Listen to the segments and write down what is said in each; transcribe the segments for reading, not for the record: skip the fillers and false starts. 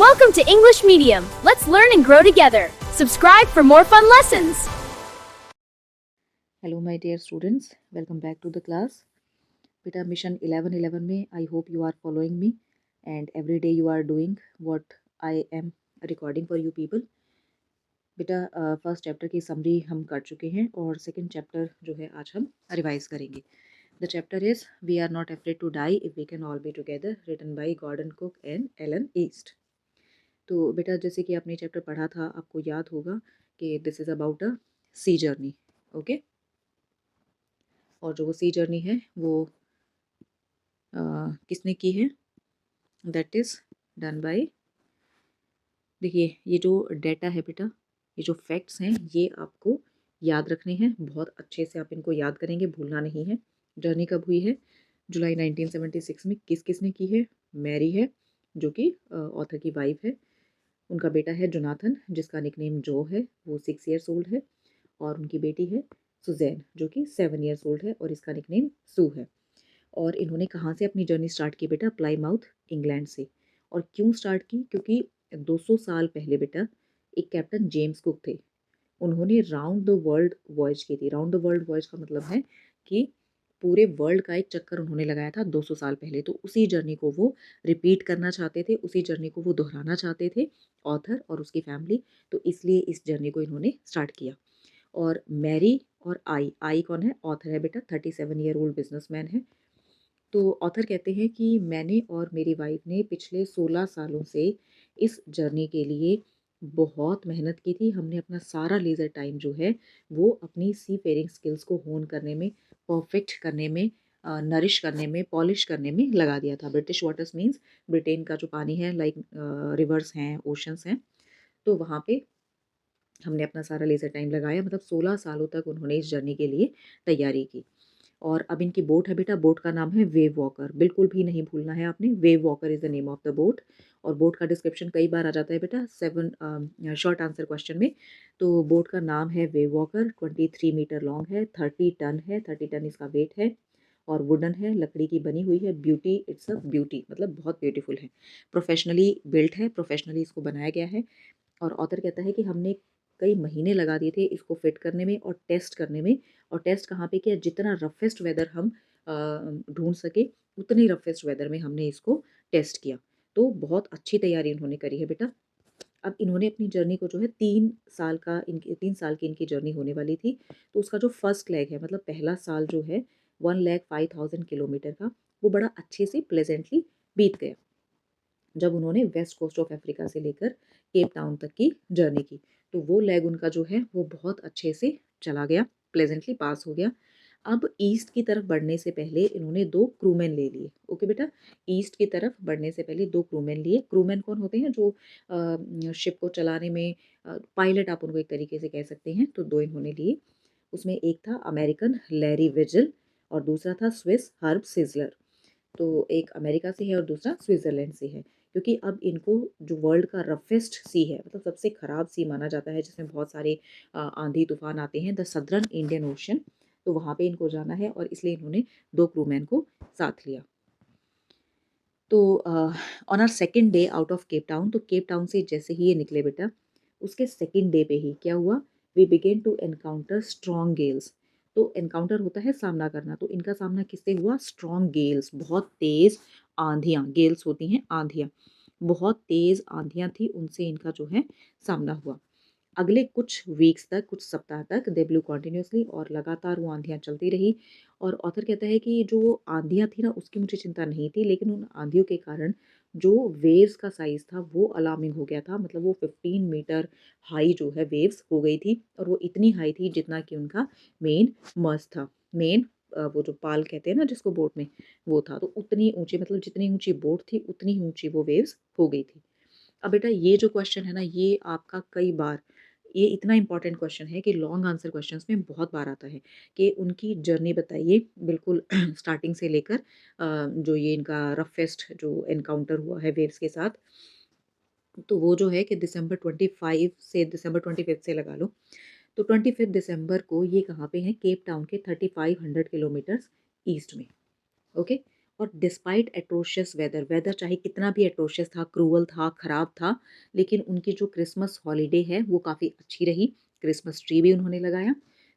Welcome to English Medium. Let's learn and grow together. Subscribe for more fun lessons. Hello my dear students, welcome back to the class. Beta mission 1111 में I hope you are following me and every day you are doing what I am recording for you people. बेटा first chapter की summary हम कर चुके हैं और second chapter जो है आज हम रिवाइज करेंगे. The chapter is we are not afraid to die if we can all be together, written by Gordon Cook and Alan East. तो बेटा जैसे कि आपने चैप्टर पढ़ा था आपको याद होगा कि this is about a sea journey. Okay, और जो वो सी जर्नी है वो किसने की है, दैट इज़ डन बाय. देखिए ये जो डेटा है बेटा, ये जो फैक्ट्स हैं ये आपको याद रखने हैं, बहुत अच्छे से आप इनको याद करेंगे, भूलना नहीं है. जर्नी कब हुई है? जुलाई 1976 में. किस किस ने की है? मैरी है जो कि ऑथर की वाइफ है. उनका बेटा है जोनाथन जिसका निकनेम जो है, वो 6 ईयर्स ओल्ड है. और उनकी बेटी है सुजैन जो कि 7 ईयर्स ओल्ड है और इसका निकनेम सू है. और इन्होंने कहाँ से अपनी जर्नी स्टार्ट की बेटा? प्लाईमाउथ, इंग्लैंड से. और क्यों स्टार्ट की? क्योंकि 200 साल पहले बेटा एक कैप्टन जेम्स कुक थे, उन्होंने राउंड द वर्ल्ड वॉयज की थी. राउंड द वर्ल्ड वॉयज का मतलब है कि पूरे वर्ल्ड का एक चक्कर उन्होंने लगाया था 200 साल पहले. तो उसी जर्नी को वो रिपीट करना चाहते थे, उसी जर्नी को वो दोहराना चाहते थे, ऑथर और उसकी फैमिली. तो इसलिए इस जर्नी को इन्होंने स्टार्ट किया. और मैरी और आई कौन है? ऑथर है बेटा, 37 ईयर ओल्ड बिजनेसमैन है. तो ऑथर कहते हैं कि मैंने और मेरी वाइफ ने पिछले 16 सालों से इस जर्नी के लिए बहुत मेहनत की थी. हमने अपना सारा लेज़र टाइम जो है वो अपनी सी फेयरिंग स्किल्स को होन करने में, परफेक्ट करने में, नरिश करने में, पॉलिश करने में लगा दिया था. ब्रिटिश वाटर्स मीन्स ब्रिटेन का जो पानी है, लाइक रिवर्स हैं, ओशंस हैं, तो वहाँ पे हमने अपना सारा लेज़र टाइम लगाया. मतलब 16 सालों तक उन्होंने इस जर्नी के लिए तैयारी की. और अब इनकी बोट है बेटा, बोट का नाम है वेव वॉकर. बिल्कुल भी नहीं भूलना है आपने, wave walker is the name of the boat. और बोट का डिस्क्रिप्शन कई बार आ जाता है बेटा 7 शॉर्ट आंसर क्वेश्चन में. तो बोट का नाम है वेव वॉकर. 23 मीटर लॉन्ग है, 30 टन है, 30 टन इसका वेट है. और वुडन है, लकड़ी की बनी हुई है. ब्यूटी, इट्स अ ब्यूटी, मतलब बहुत ब्यूटीफुल है. प्रोफेशनली बिल्ट है, प्रोफेशनली इसको बनाया गया है. और ऑथर कहता है कि हमने कई महीने लगा दिए थे इसको फिट करने में और टेस्ट करने में. और टेस्ट कहाँ पे किया? जितना रफेस्ट वेदर हम ढूंढ सके उतने ही रफेस्ट वेदर में हमने इसको टेस्ट किया. तो बहुत अच्छी तैयारी इन्होंने करी है बेटा. अब इन्होंने अपनी जर्नी को जो है 3 साल की इनकी जर्नी होने वाली थी. तो उसका जो फर्स्ट लेग है, मतलब पहला साल जो है 1,05,000 किलोमीटर का, वो बड़ा अच्छे से प्लेजेंटली बीत गया जब उन्होंने वेस्ट कोस्ट ऑफ अफ्रीका से लेकर केप टाउन तक की जर्नी की. तो वो लेग उनका जो है वो बहुत अच्छे से चला गया, प्लेजेंटली पास हो गया. अब ईस्ट की तरफ बढ़ने से पहले इन्होंने 2 क्रूमैन ले लिए. ओके बेटा, ईस्ट की तरफ बढ़ने से पहले 2 क्रूमैन लिए. क्रूमैन कौन होते हैं? जो शिप को चलाने में पायलट, आप उनको एक तरीके से कह सकते हैं. तो 2 इन्होंने लिए. उसमें एक था अमेरिकन लैरी विजल और दूसरा था स्विस हर्ब सिजलर. तो एक अमेरिका से है और दूसरा स्विट्ज़रलैंड से है. क्योंकि अब इनको जो वर्ल्ड का रफेस्ट सी है, मतलब सबसे ख़राब सी माना जाता है, जिसमें बहुत सारे आंधी तूफान आते हैं, द सदर्न इंडियन ओशन, तो वहाँ पे इनको जाना है और इसलिए इन्होंने 2 क्रूमैन को साथ लिया. तो on our second day out of Cape Town, तो केप टाउन से जैसे ही ये निकले बेटा, उसके सेकेंड डे पे ही क्या हुआ? We began to encounter strong gales. तो एनकाउंटर होता है सामना करना, तो इनका सामना किससे हुआ? स्ट्रॉन्ग गेल्स, बहुत तेज़ आंधियाँ. गेल्स होती हैं आंधियाँ, बहुत तेज़ आंधियाँ थी, उनसे इनका जो है सामना हुआ. अगले कुछ वीक्स तक, कुछ सप्ताह तक दे ब्लू कॉन्टिन्यूसली, और लगातार वो आंधियाँ चलती रही. और ऑथर कहता है कि जो आंधियाँ थी ना उसकी मुझे चिंता नहीं थी, लेकिन उन आंधियों के कारण जो वेव्स का साइज़ था वो अलार्मिंग हो गया था. मतलब वो 15 मीटर हाई जो है वेव्स हो गई थी, और वो इतनी हाई थी जितना कि उनका मेन मस्ट था. मेन वो जो पाल कहते हैं ना जिसको बोट में, वो था. तो उतनी ऊंची, मतलब जितनी ऊंची बोट थी उतनी ही ऊंची वो वेव्स हो गई थी. अब बेटा ये जो क्वेश्चन है ना, ये आपका कई बार, ये इतना इंपॉर्टेंट क्वेश्चन है कि लॉन्ग आंसर क्वेश्चंस में बहुत बार आता है कि उनकी जर्नी बताइए बिल्कुल स्टार्टिंग से लेकर जो ये इनका रफेस्ट जो एनकाउंटर हुआ है वेव्स के साथ. तो वो जो है कि दिसंबर 25 से दिसंबर 25 से लगा लो. तो 25 दिसंबर को ये कहाँ पे हैं? केप टाउन के 3500 किलोमीटर्स ईस्ट में. ओके. और डिस्पाइट एट्रोशियस वेदर, वेदर चाहे कितना भी एट्रोशियस था, क्रूअल था, ख़राब था, लेकिन उनकी जो क्रिसमस हॉलीडे है वो काफ़ी अच्छी रही। क्रिसमस ट्री भी उन्होंने लगाया।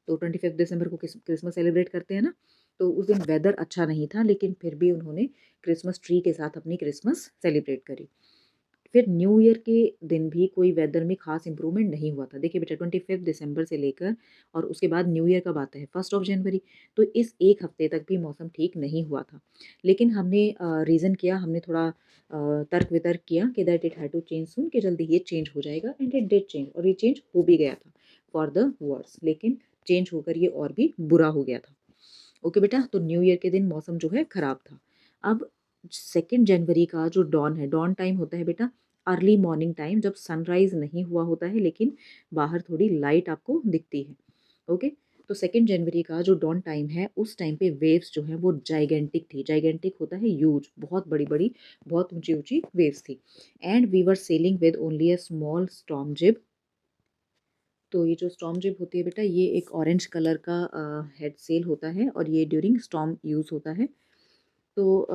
तो 25 दिसंबर को क्रिसमस सेलिब्रेट करते हैं ना, तो उस दिन वेदर अच्छा नहीं था, लेकिन फिर भी उन्होंने क्रिसमस ट्री के साथ अपनी क्रिसमस सेलिब्रेट करी। फिर न्यू ईयर के दिन भी कोई वेदर में खास इंप्रूवमेंट नहीं हुआ था। देखिए बेटा 25 दिसंबर से लेकर और उसके बाद न्यू ईयर कब आता है, 1 जनवरी। तो इस एक हफ्ते तक भी मौसम ठीक नहीं हुआ था। लेकिन हमने रीज़न किया, हमने थोड़ा तर्क वितर्क किया कि that it had to change soon, कि जल्दी ये चेंज हो जाएगा, एंड इट डिड चेंज, और ये चेंज हो भी गया था फॉर द वर्स। लेकिन चेंज होकर ये और भी बुरा हो गया था। ओके बेटा, तो न्यू ईयर के दिन मौसम जो है ख़राब था। अब 2 जनवरी का जो डॉन है, डॉन टाइम होता है बेटा अर्ली मॉर्निंग टाइम, जब सनराइज़ नहीं हुआ होता है लेकिन बाहर थोड़ी लाइट आपको दिखती है। ओके, तो 2 जनवरी का जो डॉन टाइम है, उस टाइम पे वेव्स जो हैं वो जाइगेंटिक थी। जाइगेंटिक होता है ह्यूज, बहुत बड़ी-बड़ी, बहुत ऊँची-ऊँची वेव्स थी। And we were sailing with only a small storm jib. तो ये जो स्टॉर्म जिब होती है बेटा, ये एक ऑरेंज कलर का हेड सेल होता है और ये ड्यूरिंग स्टॉर्म यूज़ होता है। तो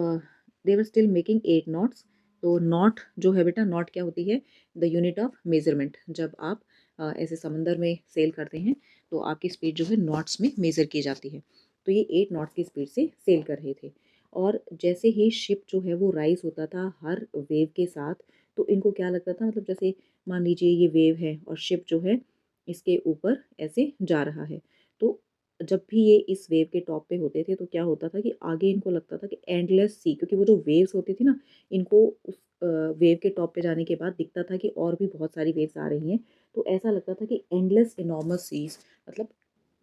दे वर स्टिल मेकिंग 8 नॉट्स। तो नॉट जो है बेटा, नॉट क्या होती है, द यूनिट ऑफ मेजरमेंट। जब आप ऐसे समंदर में सेल करते हैं तो आपकी स्पीड जो है नॉट्स में मेज़र की जाती है। तो ये 8 नॉट की स्पीड से सेल कर रहे थे। और जैसे ही शिप जो है वो राइज होता था हर वेव के साथ, तो इनको क्या लगता था, मतलब जैसे मान लीजिए ये वेव है और शिप जो है इसके ऊपर ऐसे जा रहा है, तो जब भी ये इस वेव के टॉप पे होते थे तो क्या होता था कि आगे इनको लगता था कि एंडलेस सी, क्योंकि वो जो वेव्स होती थी ना, इनको उस वेव के टॉप पे जाने के बाद दिखता था कि और भी बहुत सारी वेव्स आ रही हैं। तो ऐसा लगता था कि एंडलेस इनॉर्मस सीज, मतलब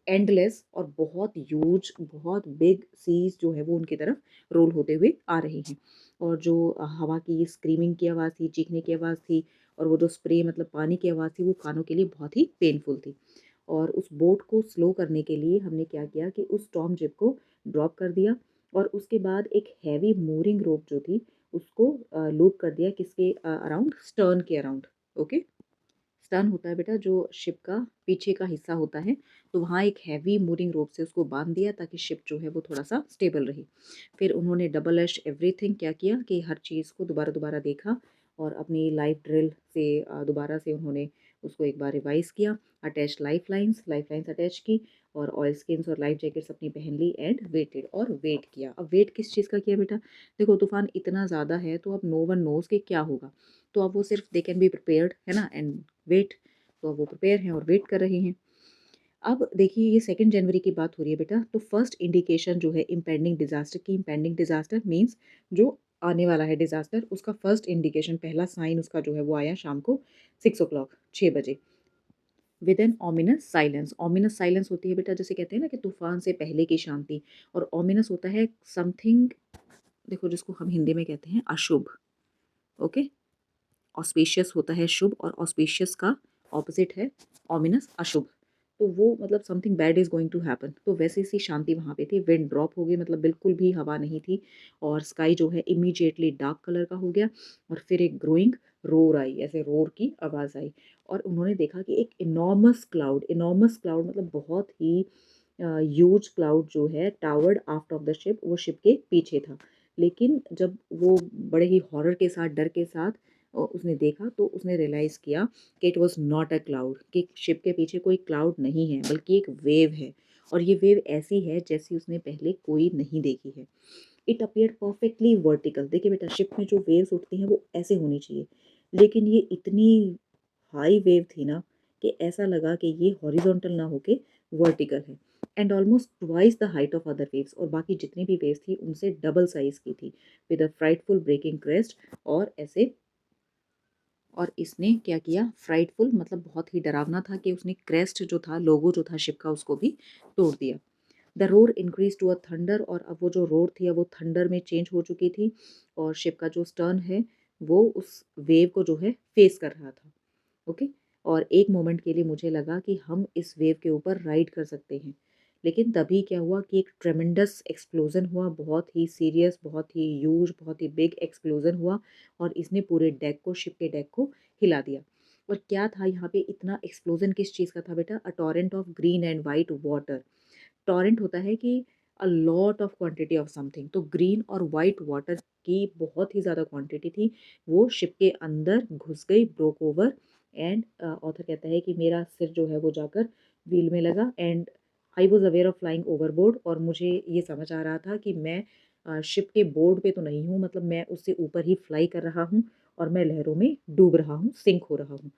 एंडलेस और बहुत ह्यूज, बहुत बिग सीज जो है वो उनकी तरफ रोल होते हुए आ रही हैं। और जो हवा की स्क्रीमिंग की आवाज़ थी, चीखने की आवाज़ थी, और वो जो स्प्रे मतलब पानी की आवाज़ थी, वो कानों के लिए बहुत ही पेनफुल थी। और उस बोट को स्लो करने के लिए हमने क्या किया कि उस टॉम जिप को ड्रॉप कर दिया, और उसके बाद एक हैवी मूरिंग रोप जो थी उसको लूप कर दिया, किसके अराउंड, स्टर्न के अराउंड। ओके, स्टर्न होता है बेटा जो शिप का पीछे का हिस्सा होता है, तो वहाँ एक हैवी मूरिंग रोप से उसको बांध दिया ताकि शिप जो है वो थोड़ा सा स्टेबल रहे। फिर उन्होंने डबल एश एवरीथिंग क्या किया कि हर चीज़ को दोबारा दोबारा देखा, और अपनी लाइफ ड्रिल से दोबारा से उन्होंने उसको एक बार रिवाइज़ किया। अटैच लाइफ लाइन्स अटैच की, और ऑयल स्किन्स और लाइफ जैकेट्स अपनी पहन ली, एंड वेटेड, और वेट किया। अब वेट किस चीज़ का किया बेटा, देखो तूफान इतना ज़्यादा है तो अब नो वन नोज़ कि क्या होगा। तो अब वो सिर्फ दे कैन बी प्रिपेयर्ड है ना, एंड वेट। तो अब वो प्रिपेयर हैं और वेट कर रहे हैं। अब देखिए ये 2 जनवरी की बात हो रही है बेटा, तो फर्स्ट इंडिकेशन जो है इम्पेंडिंग डिजास्टर की, इम्पेंडिंग डिजास्टर मीन्स जो आने वाला है डिजास्टर, उसका फर्स्ट इंडिकेशन, पहला साइन उसका जो है वो आया शाम को 6 o'clock, 6 बजे, with an ominous silence. Ominous silence होती है बेटा, जैसे कहते हैं ना कि तूफान से पहले की शांति, और ओमिनस होता है समथिंग, देखो जिसको हम हिंदी में कहते हैं अशुभ। ओके, ऑस्पिशियस होता है शुभ, और ऑस्पिशियस का ऑपोजिट है ऑमिनस, अशुभ। तो वो मतलब something bad is going to happen. तो वैसे सी शांति वहाँ पे थी, विंड ड्रॉप हो गई, मतलब बिल्कुल भी हवा नहीं थी, और स्काई जो है इमीडिएटली डार्क कलर का हो गया, और फिर एक ग्रोइंग रोर आई, ऐसे रोर की आवाज़ आई, और उन्होंने देखा कि एक इनॉर्मस क्लाउड मतलब बहुत ही ह्यूज क्लाउड जो है टावर्ड आफ्ट ऑफ द शिप, वो शिप के पीछे था। लेकिन जब वो बड़े ही हॉरर के साथ, डर के साथ उसने देखा, तो उसने रियलाइज़ किया कि it was not a cloud, कि शिप के पीछे कोई क्लाउड नहीं है बल्कि एक वेव है, और ये वेव ऐसी है जैसी उसने पहले कोई नहीं देखी है। It appeared perfectly vertical. देखिए बेटा शिप में जो वेव्स उठती हैं वो ऐसे होनी चाहिए, लेकिन ये इतनी हाई वेव थी ना कि ऐसा लगा कि ये हॉरिजॉन्टल ना होके वर्टिकल है, and almost twice the height of other waves, और बाकी जितनी भी वेव्स थी उनसे डबल साइज की थी, with a frightful breaking crest. और ऐसे, और इसने क्या किया, फ्राइटफुल मतलब बहुत ही डरावना था कि उसने क्रेस्ट जो था, लोगो जो था शिप का, उसको भी तोड़ दिया। The roar increase to a thunder, और अब वो जो रोर थी अब वो थंडर में चेंज हो चुकी थी, और शिप का जो स्टर्न है वो उस वेव को जो है फेस कर रहा था। ओके, और एक मोमेंट के लिए मुझे लगा कि हम इस वेव के ऊपर राइड कर सकते हैं, लेकिन तभी क्या हुआ कि एक ट्रेमेंडस एक्सप्लोजन हुआ, बहुत ही सीरियस, बहुत ही ह्यूज, बहुत ही बिग एक्सप्लोजन हुआ, और इसने पूरे डेक को, शिप के डेक को हिला दिया। और क्या था यहाँ पे, इतना एक्सप्लोजन किस चीज़ का था बेटा, a torrent of green and white water. Torrent होता है कि a lot of quantity of something. तो ग्रीन और वाइट वाटर की बहुत ही ज़्यादा क्वांटिटी थी, वो शिप के अंदर घुस गई, ब्रोक ओवर। एंड ऑथर कहता है कि मेरा सिर जो है वो जाकर व्हील में लगा and I was aware of flying overboard, और मुझे ये समझ आ रहा था कि मैं शिप के बोर्ड पे तो नहीं हूँ, मतलब मैं उससे ऊपर ही फ्लाई कर रहा हूँ और मैं लहरों में डूब रहा हूँ, सिंक हो रहा हूँ।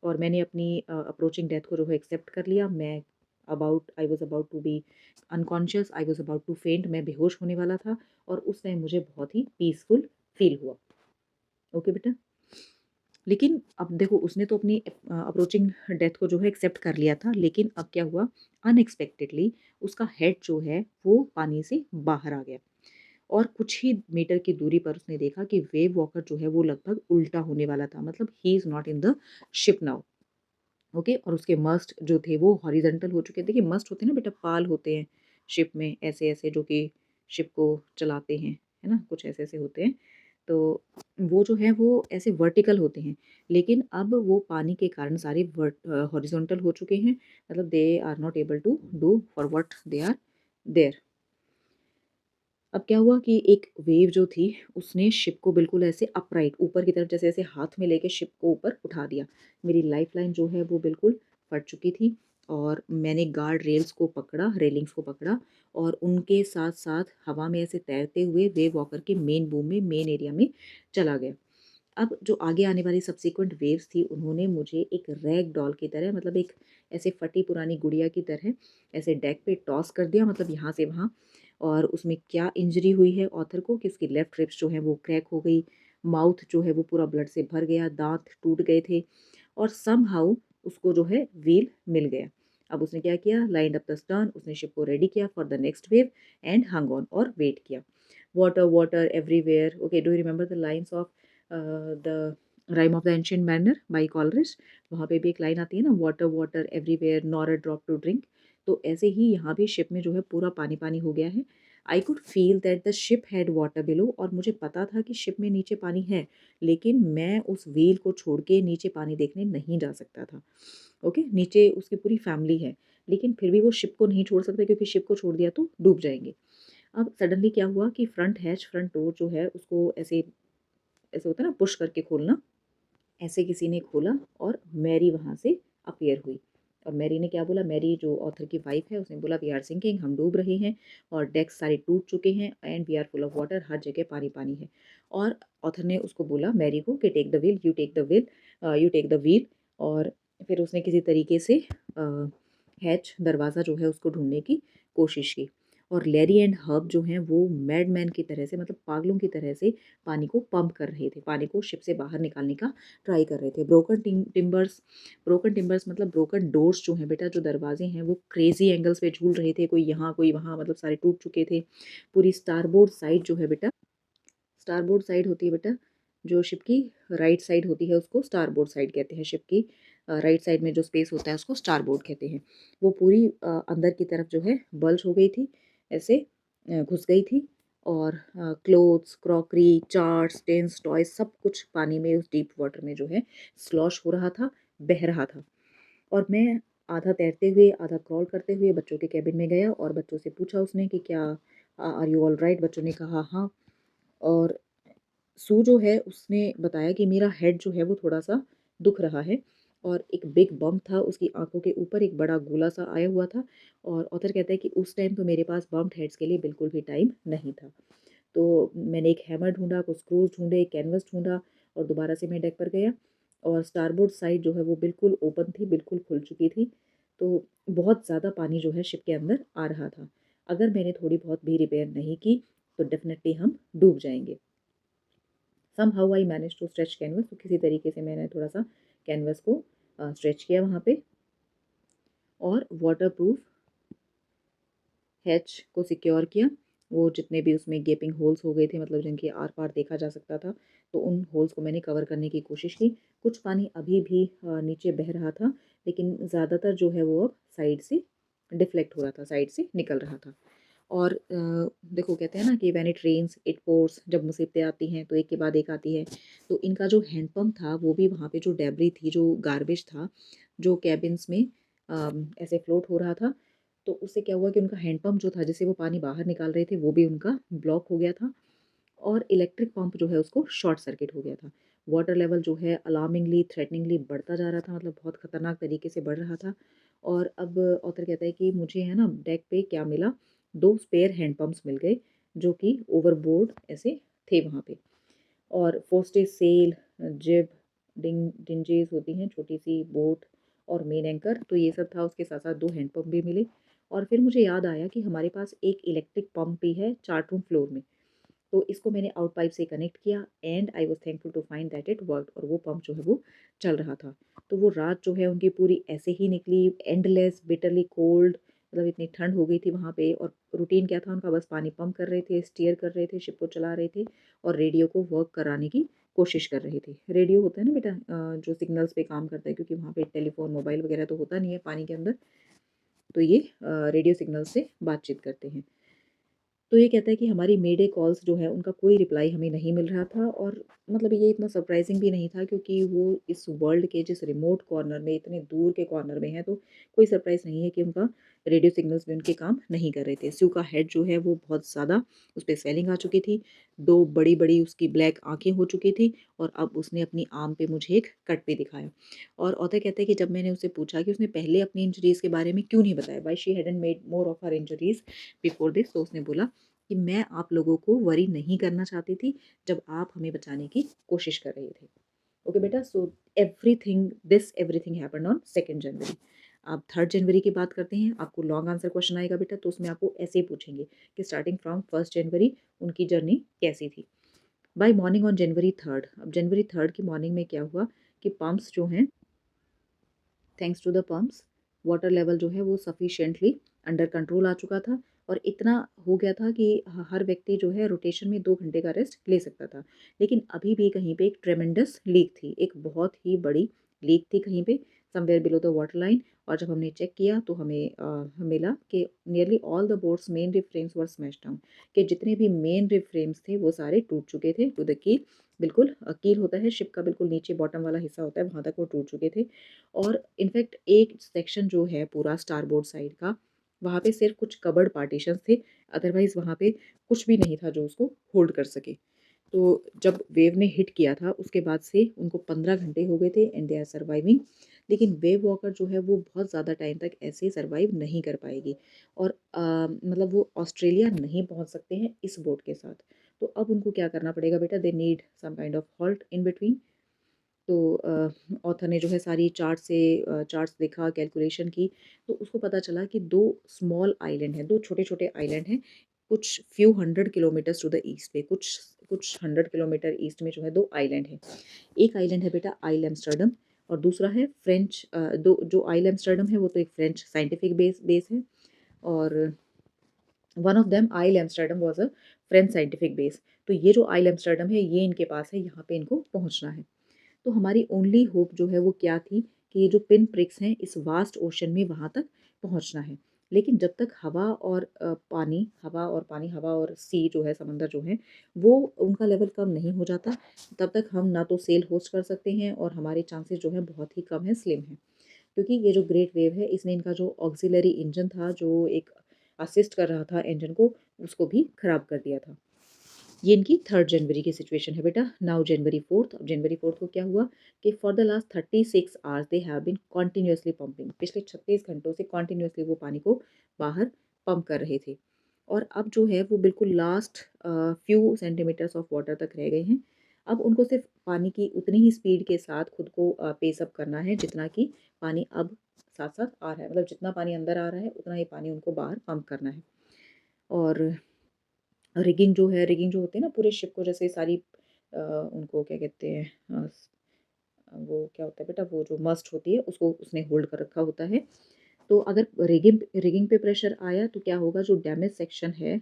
और मैंने अपनी अप्रोचिंग डेथ को जो है एक्सेप्ट कर लिया। मैं I was about to be unconscious, I was about to faint, मैं बेहोश होने वाला था, और उस टाइम मुझे बहुत ही पीसफुल फील हुआ। ओके बेटा। लेकिन अब देखो, उसने तो अपनी अप्रोचिंग डेथ को जो है एक्सेप्ट कर लिया था, लेकिन अब क्या हुआ, अनएक्सपेक्टेडली उसका हेड जो है वो पानी से बाहर आ गया, और कुछ ही मीटर की दूरी पर उसने देखा कि वेव वॉकर जो है वो लगभग उल्टा होने वाला था, मतलब he is not in the ship now. Okay. और उसके मस्ट जो थे वो हॉरिजेंटल हो चुके थे। कि मस्ट होते हैं ना बेटा, पाल होते हैं शिप में ऐसे ऐसे, जो कि शिप को चलाते हैं, है ना, कुछ ऐसे ऐसे होते हैं। तो वो जो है वो ऐसे वर्टिकल होते हैं, लेकिन अब वो पानी के कारण सारे हॉरिजॉन्टल हो चुके हैं, मतलब they are not able to do for what they are there. अब क्या हुआ कि एक वेव जो थी उसने शिप को बिल्कुल ऐसे अपराइट ऊपर की तरफ, जैसे ऐसे हाथ में लेके शिप को ऊपर उठा दिया। मेरी लाइफ लाइन जो है वो बिल्कुल फट चुकी थी, और मैंने गार्ड रेल्स को पकड़ा, रेलिंग्स को पकड़ा, और उनके साथ साथ हवा में ऐसे तैरते हुए वेव वॉकर के मेन बूम में, मेन एरिया में चला गया। अब जो आगे आने वाली सब्सिक्वेंट वेव्स थी, उन्होंने मुझे एक रैग डॉल की तरह, मतलब एक ऐसे फटी पुरानी गुड़िया की तरह ऐसे डेक पे टॉस कर दिया, मतलब यहाँ से वहाँ। और उसमें क्या इंजरी हुई है ऑथर को कि उसकी लेफ्ट रिब्स जो है वो क्रैक हो गई, माउथ जो है वो पूरा ब्लड से भर गया, दांत टूट गए थे, और सम हाउ उसको जो है व्हील मिल गया। अब उसने क्या किया, लाइंड अप द स्टर्न, उसने शिप को रेडी किया for the next wave and hung on, और वेट किया। Water water everywhere. Okay, do you remember the lines of the rhyme of the ancient mariner by Coleridge? वहाँ पे भी एक line आती है ना, water water everywhere nor a drop to drink. तो ऐसे ही यहाँ भी शिप में जो है पूरा पानी पानी हो गया है। I could feel that the ship had water below, और मुझे पता था कि शिप में नीचे पानी है, लेकिन मैं उस व्हील को छोड़ के नीचे पानी देखने नहीं जा सकता था। ओके, नीचे उसकी पूरी फैमिली है, लेकिन फिर भी वो शिप को नहीं छोड़ सकते, क्योंकि शिप को छोड़ दिया तो डूब जाएंगे। अब सडनली क्या हुआ कि फ्रंट हैच, फ्रंट डोर जो है उसको ऐसे ऐसे होता है ना पुश करके खोलना, ऐसे किसी ने खोला, और मैरी वहाँ से अपीयर हुई। और मैरी ने क्या बोला, मैरी जो ऑथर की वाइफ है, उसने बोला वी आर सिंकिंग, हम डूब रहे हैं, और डेक्स सारे टूट चुके हैं, and we are full of water, हर जगह पानी पानी है। और ऑथर ने उसको बोला, मैरी को, कि take the wheel, you take the wheel, you take the wheel. और फिर उसने किसी तरीके से हैच, दरवाज़ा जो है उसको ढूंढने की कोशिश की। और लैरी एंड हर्ब जो हैं वो मैडमैन की तरह से, मतलब पागलों की तरह से पानी को पंप कर रहे थे, पानी को शिप से बाहर निकालने का ट्राई कर रहे थे। ब्रोकन टिम्बर्स मतलब ब्रोकन डोर्स जो हैं बेटा, जो दरवाजे हैं वो क्रेजी एंगल्स पे झूल रहे थे, कोई यहाँ कोई वहाँ, मतलब सारे टूट चुके थे। पूरी स्टारबोर्ड साइड जो है बेटा, स्टारबोर्ड साइड होती है बेटा जो शिप की राइट साइड होती है, उसको स्टारबोर्ड साइड कहते हैं। शिप की राइट साइड में जो स्पेस होता है उसको स्टारबोर्ड कहते हैं। वो पूरी अंदर की तरफ जो है बल्ज हो गई थी, ऐसे घुस गई थी, और clothes, crockery, charts, tents, toys, सब कुछ पानी में, उस डीप वाटर में जो है स्लॉश हो रहा था, बह रहा था। और मैं आधा तैरते हुए आधा क्रॉल करते हुए बच्चों के कैबिन में गया, और बच्चों से पूछा उसने कि क्या आर यू ऑल राइट? बच्चों ने कहा हाँ। और सू जो है उसने बताया कि मेरा हेड जो है वो थोड़ा-सा दुख रहा है, और एक बिग बम्प था उसकी आँखों के ऊपर, एक बड़ा गोला सा आया हुआ था। और ऑथर कहता है कि उस टाइम तो मेरे पास बम्प्ड हेड्स के लिए बिल्कुल भी टाइम नहीं था। तो मैंने एक हैमर ढूँढा, कुछ स्क्रूज़ ढूँढे, एक कैनवस ढूँढा, और दोबारा से मैं डेक पर गया। और स्टारबोर्ड साइड जो है वो बिल्कुल ओपन थी, बिल्कुल खुल चुकी थी। तो बहुत ज़्यादा पानी जो है शिप के अंदर आ रहा था। अगर मैंने थोड़ी बहुत भी रिपेयर नहीं की तो डेफ़िनेटली हम डूब जाएँगे। Somehow I manage to stretch canvas, तो किसी तरीके से मैंने थोड़ा सा कैनवस को स्ट्रेच किया वहाँ पे, और वाटर प्रूफ हैच को सिक्योर किया। वो जितने भी उसमें गेपिंग होल्स हो गए थे, मतलब जिनके आर पार देखा जा सकता था, तो उन होल्स को मैंने कवर करने की कोशिश की। कुछ पानी अभी भी नीचे बह रहा था, लेकिन ज़्यादातर जो है वो अब साइड से डिफ्लेक्ट हो रहा था, साइड से निकल रहा था। और देखो कहते हैं ना कि when it rains it pours, जब मुसीबतें आती हैं तो एक के बाद एक आती है। तो इनका जो हैंडपम्प था वो भी वहाँ पे, जो डेब्री थी, जो गार्बेज था, जो कैबिन्स में ऐसे फ्लोट हो रहा था, तो उससे क्या हुआ कि उनका हैंडपम्प जो था जिससे वो पानी बाहर निकाल रहे थे वो भी उनका ब्लॉक हो गया था और इलेक्ट्रिक पंप जो है उसको शॉर्ट सर्किट हो गया था। वाटर लेवल जो है अलार्मिंगली, थ्रेटनिंगली बढ़ता जा रहा था, मतलब बहुत खतरनाक तरीके से बढ़ रहा था। और अब ऑथर कहता है कि मुझे है ना डेक पे क्या मिला, 2 स्पेयर हैंडपंप्स मिल गए जो कि ओवरबोर्ड ऐसे थे वहाँ पे। और फोस्टेज सेल, जिब, डिंजेस होती हैं छोटी-सी बोट और मेन एंकर, तो ये सब था। उसके साथ-साथ 2 हैंडपंप भी मिले और फिर मुझे याद आया कि हमारे पास एक इलेक्ट्रिक पंप भी है चार्ट रूम फ्लोर में। तो इसको मैंने आउट पाइप से कनेक्ट किया and I was thankful to find that it worked और वो पंप जो है वो चल रहा था। तो वो रात जो है उनकी पूरी ऐसे ही निकली, एंडलेस, बिटरली कोल्ड, मतलब इतनी ठंड हो गई थी वहाँ पे। और रूटीन क्या था उनका, बस पानी पंप कर रहे थे, स्टीयर कर रहे थे, शिप को चला रहे थे और रेडियो को वर्क कराने की कोशिश कर रहे थे। रेडियो होता है ना बेटा, जो सिग्नल्स पे काम करता है, क्योंकि वहाँ पे टेलीफ़ोन, मोबाइल वगैरह तो होता नहीं है पानी के अंदर, तो ये रेडियो सिग्नल से बातचीत करते हैं। तो ये कहता है कि हमारी मेडे कॉल्स जो है उनका कोई रिप्लाई हमें नहीं मिल रहा था। और मतलब ये इतना सरप्राइजिंग भी नहीं था क्योंकि वो इस वर्ल्ड के जिस रिमोट कॉर्नर में, इतने दूर के कॉर्नर में है, तो कोई सरप्राइज नहीं है कि उनका रेडियो सिग्नल्स भी उनके काम नहीं कर रहे थे। स्यू का हेड जो है वो बहुत ज़्यादा, उस पे स्वेलिंग आ चुकी थी, 2 बड़ी-बड़ी उसकी ब्लैक आँखें हो चुकी थी और अब उसने अपनी आर्म पे मुझे एक कट भी दिखाया। और ऑथर कहते हैं कि जब मैंने उससे पूछा कि उसने पहले अपनी इंजरीज़ के बारे में क्यों नहीं बताया, why she hadn't made more of her injuries before this, तो उसने बोला कि मैं आप लोगों को वरी नहीं करना चाहती थी जब आप हमें बचाने की कोशिश कर रहे थे। ओके बेटा, सो एवरीथिंग हैपेंड ऑन 2 जनवरी। आप 3 जनवरी की बात करते हैं, आपको लॉन्ग आंसर क्वेश्चन आएगा बेटा, तो उसमें आपको ऐसे ही पूछेंगे कि स्टार्टिंग फ्रॉम 1 जनवरी उनकी जर्नी कैसी थी। बाय मॉर्निंग ऑन जनवरी 3, अब जनवरी 3 की मॉर्निंग में क्या हुआ कि पंप्स जो हैं, thanks to the pumps, water level जो है वो सफिशिएंटली अंडर कंट्रोल आ चुका था। और इतना हो गया था कि हर व्यक्ति जो है रोटेशन में 2 घंटे का रेस्ट ले सकता था। लेकिन अभी भी कहीं पे एक ट्रेमेंडस लीक थी, एक बहुत ही बड़ी लीक थी कहीं पे, somewhere below the water line. और जब हमने चेक किया तो हमें मिला कि nearly all the boats main rib frames were smash down, कि जितने भी मेन रिब फ्रेम्स थे वो सारे टूट चुके थे टू द कील। बिल्कुल कील होता है शिप का, बिल्कुल नीचे बॉटम वाला हिस्सा होता है, वहाँ तक वो टूट चुके थे। और इनफैक्ट एक सेक्शन जो है पूरा स्टारबोर्ड साइड का, वहाँ पे सिर्फ कुछ कबर्ड पार्टीशंस थे, अदरवाइज वहाँ पे कुछ भी नहीं था जो उसको होल्ड कर सके। तो जब वेव ने हिट किया था उसके बाद से उनको 15 घंटे हो गए थे एंड दे आर सर्वाइविंग। लेकिन वेव वॉकर जो है वो बहुत ज़्यादा टाइम तक ऐसे सर्वाइव नहीं कर पाएगी और मतलब वो ऑस्ट्रेलिया नहीं पहुंच सकते हैं इस बोट के साथ। तो अब उनको क्या करना पड़ेगा बेटा, they need some kind of halt in between. तो ऑथर ने जो है सारी चार्ट्स देखा, कैलकुलेशन की, तो उसको पता चला कि 2 स्मॉल आइलैंड हैं, 2 छोटे-छोटे आइलैंड हैं, कुछ few hundred kilometres to the east पे, कुछ कुछ 100 किलोमीटर ईस्ट में जो है 2 आइलैंड हैं। एक आइलैंड है बेटा आइल एम्स्टर्डम और दूसरा है फ्रेंच, दो जो आइल एम्स्टर्डम है वो तो एक फ्रेंच साइंटिफिक बेस है और one of them Ile Amsterdam was a French scientific base. तो ये जो आइल एम्स्टर्डम है ये इनके पास है, यहाँ पे इनको पहुँचना है। तो हमारी ओनली होप जो है वो क्या थी कि ये जो पिन प्रिक्स हैं इस वास्ट ओशन में वहाँ तक पहुँचना है। लेकिन जब तक हवा और सी जो है, समंदर जो है, वो उनका लेवल कम नहीं हो जाता, तब तक हम ना तो सेल होस्ट कर सकते हैं और हमारे चांसेस जो है बहुत ही कम है, स्लिम है। क्योंकि ये जो ग्रेट वेव है इसने इनका जो ऑक्सिलरी इंजन था, जो एक असिस्ट कर रहा था इंजन को, उसको भी खराब कर दिया था। ये इनकी 3 जनवरी की सिचुएशन है बेटा। नाउ जनवरी 4, अब जनवरी 4 को क्या हुआ कि for the last 36 hours they have been continuously pumping, पिछले 36 घंटों से कॉन्टिन्यूसली वो पानी को बाहर पंप कर रहे थे। और अब जो है वो बिल्कुल last few centimetres of water तक रह गए हैं। अब उनको सिर्फ पानी की उतनी ही स्पीड के साथ खुद को पेस अप करना है जितना कि पानी अब साथ साथ आ रहा है, मतलब जितना पानी अंदर आ रहा है उतना ही पानी उनको बाहर पंप करना है। और रिगिंग जो होती है ना पूरे शिप को, जैसे सारी उनको क्या कहते हैं, वो क्या होता है बेटा, वो जो मस्ट होती है उसको उसने होल्ड कर रखा होता है। तो अगर रिगिंग रिगिंग पे प्रेशर आया तो क्या होगा, जो डैमेज सेक्शन है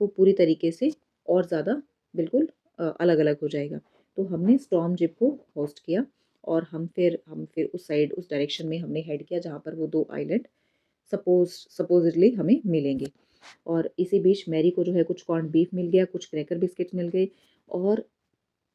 वो पूरी तरीके से और ज़्यादा बिल्कुल अलग-अलग हो जाएगा। तो हमने स्टॉर्म जिप को होस्ट किया और हम फिर उस साइड, उस डायरेक्शन में हमने हेड किया जहाँ पर वो 2 आइलैंड सपोज़िटली हमें मिलेंगे। और इसी बीच मैरी को जो है कुछ कॉर्न्ड बीफ मिल गया, कुछ क्रैकर बिस्किट्स मिल गए और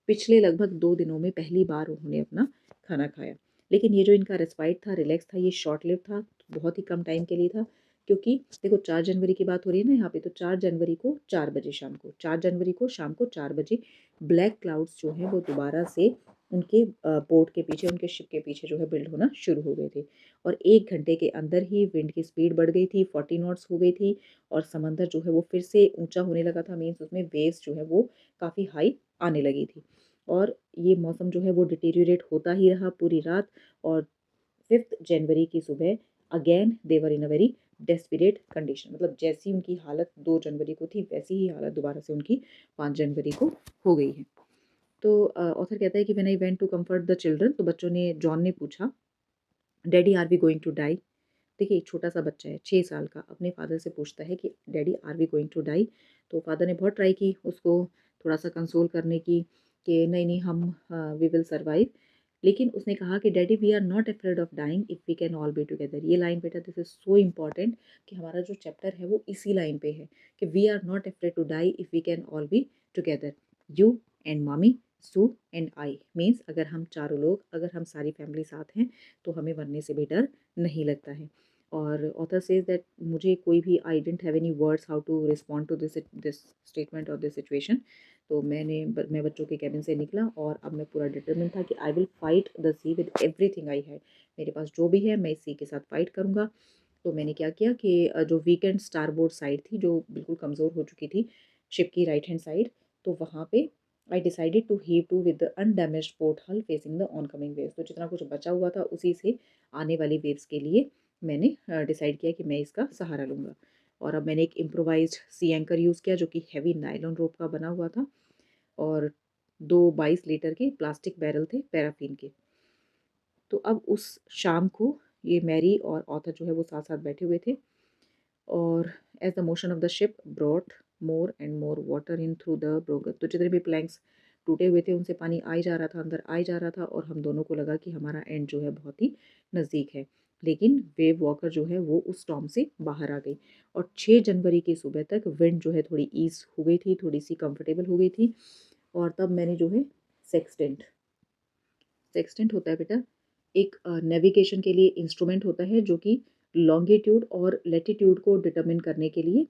पिछले लगभग 2 दिनों में पहली बार उन्होंने अपना खाना खाया। लेकिन ये जो इनका रेस्पाइट था, रिलैक्स था, ये शॉर्ट लिव्ड था, बहुत ही कम टाइम के लिए था, क्योंकि देखो 4 जनवरी की बात हो रही है ना यहाँ पे, तो 4 जनवरी को 4 बजे शाम को, 4 जनवरी को शाम को 4 बजे ब्लैक क्लाउड्स जो हैं वो दोबारा से उनके बोट के पीछे, उनके शिप के पीछे जो है बिल्ड होना शुरू हो गए थे। और 1 घंटे के अंदर ही विंड की स्पीड बढ़ गई थी, 40 नॉट्स हो गई थी और समंदर जो है वो फिर से ऊँचा होने लगा था। मीन्स उसमें वेव्स जो है वो काफ़ी हाई आने लगी थी। और ये मौसम जो है वो डिटेरियोरेट होता ही रहा पूरी रात। और 5 जनवरी की सुबह again they were in a very desperate condition, मतलब जैसी उनकी हालत 2 जनवरी को थी वैसी ही हालत दोबारा से उनकी 5 जनवरी को हो गई है। तो ऑथर कहता है कि when I went to comfort the children, तो बच्चों ने, जॉन ने पूछा, daddy are we going to die. देखिए एक छोटा सा बच्चा है 6 साल का, अपने फादर से पूछता है कि daddy are we going to die. तो फादर ने बहुत ट्राई की उसको थोड़ा सा कंसोल करने की कि नहीं नहीं हम वी विल सर्वाइव। लेकिन उसने कहा कि daddy we are not afraid of dying if we can all be together. ये लाइन बेटा दिस इज सो इम्पॉर्टेंट कि हमारा जो चैप्टर है वो इसी लाइन पे है कि we are not afraid to die if we can all be together, you and mummy, Sue and I. Means अगर हम चारों लोग, अगर हम सारी फैमिली साथ हैं तो हमें मरने से भी डर नहीं लगता है। और ऑथर सेज दैट मुझे कोई भी, I didn't have any words how to respond to this statement और दिस सिचुएशन। तो मैं बच्चों के कैबिन से निकला और अब मैं पूरा डिटरमिन था कि I will fight the sea with everything I had. मेरे पास जो भी है मैं इस सी के साथ फाइट करूँगा। तो मैंने क्या किया कि जो वीकेंड स्टारबोर्ड साइड थी जो बिल्कुल कमज़ोर हो चुकी थी शिप की राइट हैंड साइड, तो वहाँ पे I decided to heave to with the undamaged port hull facing the oncoming waves. तो जितना कुछ बचा हुआ था उसी से आने वाली वेव्स के लिए मैंने डिसाइड किया कि मैं इसका सहारा लूँगा। और अब मैंने एक इम्प्रोवाइज्ड सी एंकर यूज़ किया जो कि हैवी नायलॉन रोप का बना हुआ था और 2 22 लीटर के प्लास्टिक बैरल थे पैराफिन के। तो अब उस शाम को ये मैरी और ऑथर जो है वो साथ साथ बैठे हुए थे और as the motion of the ship brought more and more water in through the ब्रोगर, तो जितने भी प्लैंक्स टूटे हुए थे उनसे पानी आ ही जा रहा था, अंदर आ ही जा रहा था और हम दोनों को लगा कि हमारा एंड जो है बहुत ही नज़दीक है। लेकिन वेव वॉकर जो है वो उस स्टॉर्म से बाहर आ गई और 6 जनवरी की सुबह तक विंड जो है थोड़ी ईज हो गई थी, थोड़ी सी कंफर्टेबल हो गई थी। और तब मैंने जो है सेक्सटेंट, सेक्सटेंट होता है बेटा एक नेविगेशन के लिए इंस्ट्रूमेंट होता है जो कि लॉन्गिट्यूड और लैटिट्यूड को डिटरमिन करने के लिए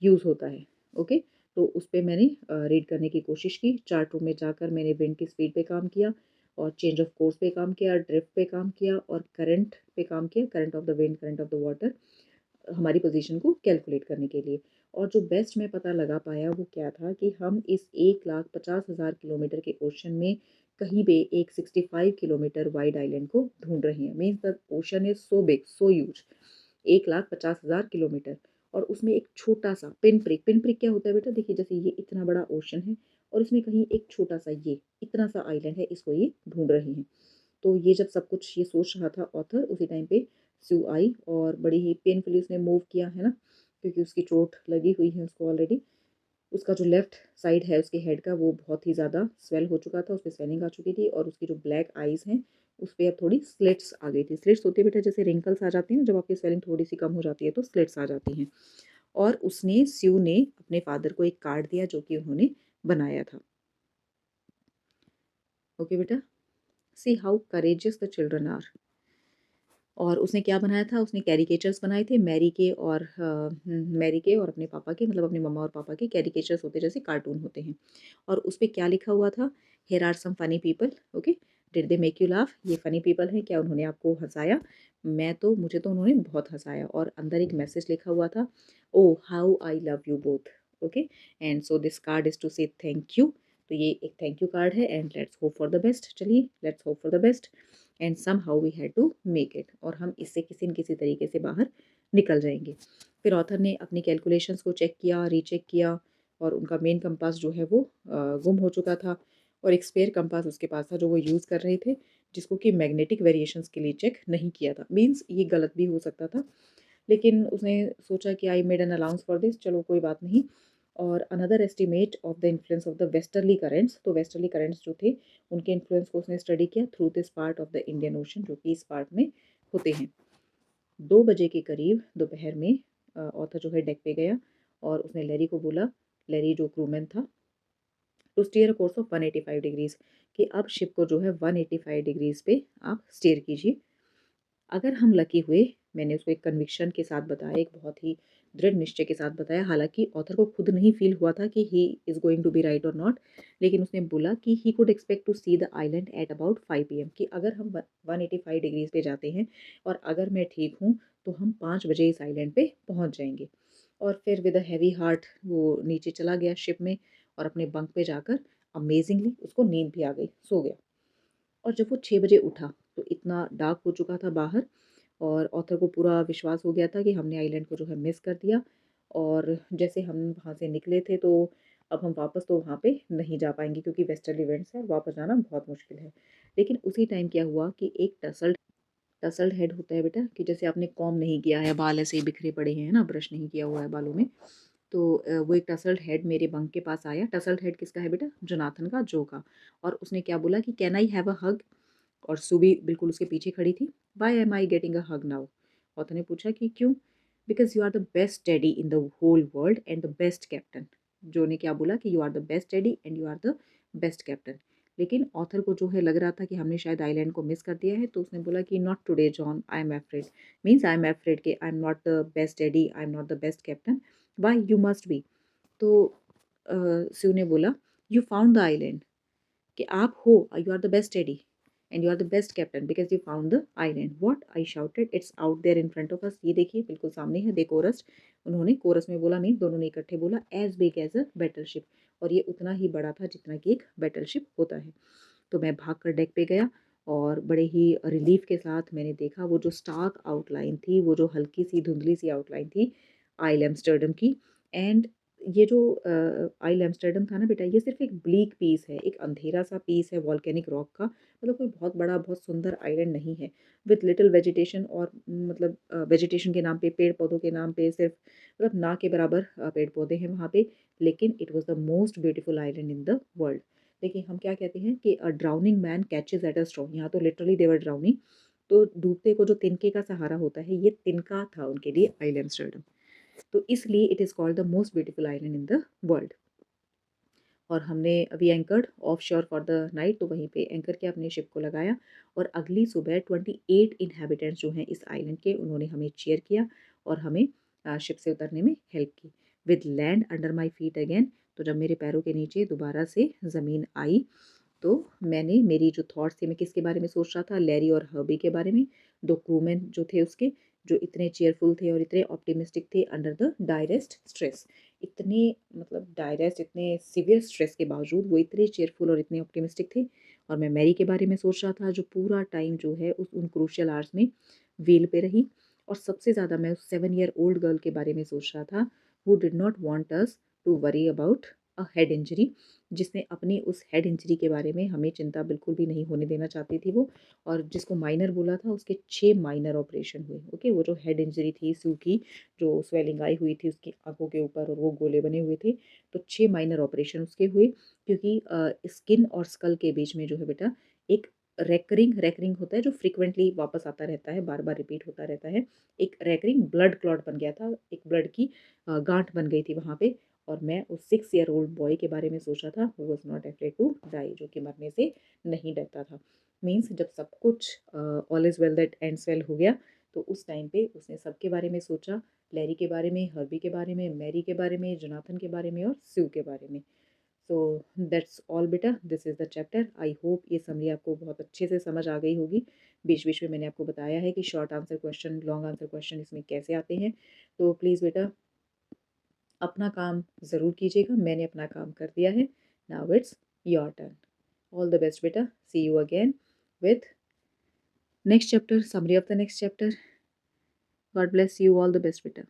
यूज़ होता है। ओके, तो उस पे मैंने रीड करने की कोशिश की। चार्ट रूम में जाकर मैंने विंड की स्पीड पे काम किया और चेंज ऑफ कोर्स पे काम किया, ड्रिफ्ट पे काम किया और करंट पे काम किया, current of the wind, current of the water, हमारी पोजीशन को कैलकुलेट करने के लिए। और जो बेस्ट मैं पता लगा पाया वो क्या था कि हम इस 1,50,000 किलोमीटर के ओशन में कहीं पे एक 65 किलोमीटर वाइड आइलैंड को ढूंढ रहे हैं। Means the ocean is so big, so huge, 1,50,000 kilometre. और उसमें एक छोटा सा पिन प्रिक, पिन प्रिक क्या होता है बेटा, देखिए जैसे ये इतना बड़ा ओशन है और इसमें कहीं एक छोटा सा ये इतना सा आइलैंड है, इसको ये ढूंढ रहे हैं। तो ये जब सब कुछ ये सोच रहा था ऑथर, उसी टाइम पे स्यू आई और बड़ी ही पेनफुली उसने मूव किया है ना, क्योंकि उसकी चोट लगी हुई है उसको ऑलरेडी। उसका जो लेफ्ट साइड है उसके हेड का वो बहुत ही ज़्यादा स्वेल हो चुका था, उस पर स्वेलिंग आ चुकी थी और उसकी जो ब्लैक आईज हैं उस पर अब थोड़ी स्लिट्स आ गई थी। स्लिट्स होती है बेटा जैसे रिंकल्स आ जाती हैं ना, जब आपकी स्वेलिंग थोड़ी सी कम हो जाती है तो स्लिट्स आ जाती हैं। और उसने, स्यू ने अपने फादर को एक कार्ड दिया जो कि उन्होंने बनाया था। ओके बेटा, see how courageous the children are. और उसने क्या बनाया था, उसने कैरिकेचर्स बनाए थे मैरी के और मैरी के और अपने पापा के, मतलब अपने मम्मा और पापा के कैरिकेचर्स होते जैसे कार्टून होते हैं। और उस पे क्या लिखा हुआ था, here are some funny people, okay, did they make you laugh, ये फनी पीपल हैं, क्या उन्होंने आपको हंसाया। मुझे तो उन्होंने बहुत हंसाया। और अंदर एक मैसेज लिखा हुआ था, oh how I love you both, okay, and so this card is to say thank you. तो ये एक थैंक यू कार्ड है and let's hope for the best, चलिए let's hope for the best and somehow we had to make it, और हम इससे किसी न किसी तरीके से बाहर निकल जाएंगे। फिर ऑथर ने अपनी कैलकुलेशंस को चेक किया, रीचेक किया और उनका मेन कंपास जो है वो गुम हो चुका था और एक स्पेयर कंपास उसके पास था जो वो यूज़ कर रहे थे, जिसको कि मैग्नेटिक वेरिएशंस के लिए चेक नहीं किया था। मीन्स ये गलत भी हो सकता था, लेकिन उसने सोचा कि I made an allowance for this, चलो कोई बात नहीं। और another estimate of the influence of the westerly currents, तो वेस्टर्ली करेंट्स जो थे उनके इन्फ्लुएंस को उसने स्टडी किया through this part of the Indian ocean जो कि इस पार्ट में होते हैं। 2 बजे के करीब दोपहर में ऑथर जो है डेक पे गया और उसने लैरी को बोला, लैरी जो क्रूमैन था, to steer a course of 185 degrees, कि अब शिप को जो है 185 डिग्रीज पे आप स्टीयर कीजिए। अगर हम लकी हुए मैंने उसको एक कन्विक्शन के साथ बताया, एक बहुत ही दृढ़ निश्चय के साथ बताया। हालांकि ऑथर को खुद नहीं फील हुआ था कि he is going to be right और नॉट, लेकिन उसने बोला कि he could expect to see the island at about 5 PM, कि अगर हम 185 डिग्रीज पे जाते हैं और अगर मैं ठीक हूँ तो हम 5 बजे इस आइलैंड पे पहुँच जाएंगे। और फिर विद अ हैवी हार्ट वो नीचे चला गया शिप में और अपने बंक पे जाकर अमेजिंगली उसको नींद भी आ गई, सो गया। और जब वो 6 बजे उठा तो इतना डार्क हो चुका था बाहर, और ऑथर को पूरा विश्वास हो गया था कि हमने आइलैंड को जो है मिस कर दिया, और जैसे हम वहाँ से निकले थे तो अब हम वापस तो वहाँ पे नहीं जा पाएंगे क्योंकि वेस्टर्ली इवेंट्स है, वापस जाना बहुत मुश्किल है। लेकिन उसी टाइम क्या हुआ कि एक टसल्ड हेड होता है बेटा, कि जैसे आपने कॉम्ब नहीं किया है, बाल ऐसे ही बिखरे पड़े हैं ना, ब्रश नहीं किया हुआ है बालों में, तो वो एक टसल्ड हेड मेरे बंक के पास आया। टसल्ड हेड किसका है बेटा? जोनाथन का, जो का। और उसने क्या बोला कि कैन आई हैव अ हग, और सुबी बिल्कुल उसके पीछे खड़ी थी। Why am I getting a hug now? Author ने पूछा कि क्यों? Because you are the best daddy in the whole world and the best captain. Jo ने क्या बोला कि you are the best daddy and you are the best captain. लेकिन author को जो है लग रहा था कि हमने शायद आइलैंड को मिस कर दिया है, तो उसने बोला कि not today John, I am afraid. Means I am afraid कि I am not the best daddy, I am not the best captain. Why? You must be. तो स्यू ने बोला यू फाउंड द आइलैंड, कि आप हो, you are the best daddy and you are the best captain because you found the island. What? I shouted, it's out there in front of us. ये देखिए बिल्कुल सामने है, दे कोरस। उन्होंने coarse में बोला, मीन दोनों ने इकट्ठे बोला, as big as a battleship. और ये उतना ही बड़ा था जितना कि एक बैटलशिप होता है। तो मैं भाग कर डेक पे गया और बड़े ही रिलीफ के साथ मैंने देखा वो जो स्टार्क आउटलाइन थी, वो जो हल्की सी धुंधली सी आउटलाइन थी आइल एम्स्टर्डम की। एंड ये जो आइल एम्स्टर्डम था ना बेटा, ये सिर्फ एक ब्लीक पीस है, एक अंधेरा सा पीस है वॉल्केनिक रॉक का। मतलब कोई बहुत बड़ा बहुत सुंदर आइलैंड नहीं है, विथ लिटिल वेजिटेशन। और मतलब वेजिटेशन के नाम पे, पेड़ पौधों के नाम पे सिर्फ मतलब ना के बराबर पेड़ पौधे हैं वहाँ पे। लेकिन it was the most beautiful island in the world. देखिए हम क्या कहते हैं कि a drowning man catches at a straw, यहाँ तो लिटरली देवर ड्राउनिंग। तो डूबते को जो तिनके का सहारा होता है, ये तिनका था उनके लिए आइल एम्स्टर्डम। तो इसलिए it is called the most beautiful island in the world. और हमने अभी एंकर्ड ऑफ शोर फॉर द नाइट, तो वहीं पे एंकर किया, अपने शिप को लगाया। और अगली सुबह 28 इन्हेबिटेंट्स जो हैं इस आइलैंड के, उन्होंने हमें चीयर किया और हमें शिप से उतरने में हेल्प की। With land under my feet again, तो जब मेरे पैरों के नीचे दोबारा से ज़मीन आई, तो मैंने, मेरी जो थॉट्स थे, मैं किसके बारे में सोच रहा था? लैरी और हर्बी के बारे में, दो क्रूमैन जो थे उसके, जो इतने चेयरफुल थे और इतने ऑप्टिमिस्टिक थे अंडर द डायरेस्ट स्ट्रेस। इतने मतलब डायरेस्ट, इतने सीवियर स्ट्रेस के बावजूद वो इतने चेयरफुल और इतने ऑप्टिमिस्टिक थे। और मैं मैरी के बारे में सोच रहा था, जो पूरा टाइम जो है उस उन क्रूशियल आवर्स में व्हील पे रही। और सबसे ज़्यादा मैं उस 7 ईयर ओल्ड गर्ल के बारे में सोच रहा था, who did not want us to worry about a head injury, जिसने अपनी उस हेड इंजरी के बारे में हमें चिंता बिल्कुल भी नहीं होने देना चाहती थी वो। और जिसको माइनर बोला था, उसके 6 माइनर ऑपरेशन हुए। ओके, वो जो हेड इंजरी थी सू की, जो स्वेलिंग आई हुई थी उसकी आंखों के ऊपर और वो गोले बने हुए थे, तो 6 माइनर ऑपरेशन उसके हुए। क्योंकि स्किन और स्कल के बीच में जो है बेटा एक रैकरिंग होता है, जो फ्रिक्वेंटली वापस आता रहता है, बार बार रिपीट होता रहता है। एक रैकरिंग ब्लड क्लॉट बन गया था, एक ब्लड की गांठ बन गई थी वहाँ पे। और मैं उस 6 ईयर ओल्ड बॉय के बारे में सोचा था, who was not afraid to die, जो कि मरने से नहीं डरता था। मीन्स जब सब कुछ all is well that ends well हो गया, तो उस टाइम पे उसने सबके बारे में सोचा, लैरी के बारे में, हर्बी के बारे में, मैरी के बारे में, जोनाथन के बारे में और स्यू के बारे में। सो दैट्स ऑल बेटा, this is the chapter. I hope ये समरी आपको बहुत अच्छे से समझ आ गई होगी। बीच बीच में मैंने आपको बताया है कि short answer question, long answer question इसमें कैसे आते हैं। तो प्लीज़ बेटा अपना काम ज़रूर कीजिएगा, मैंने अपना काम कर दिया है। Now it's your turn. All the best बेटा, see you again with next chapter, summary of the next chapter. God bless you, all the best beta.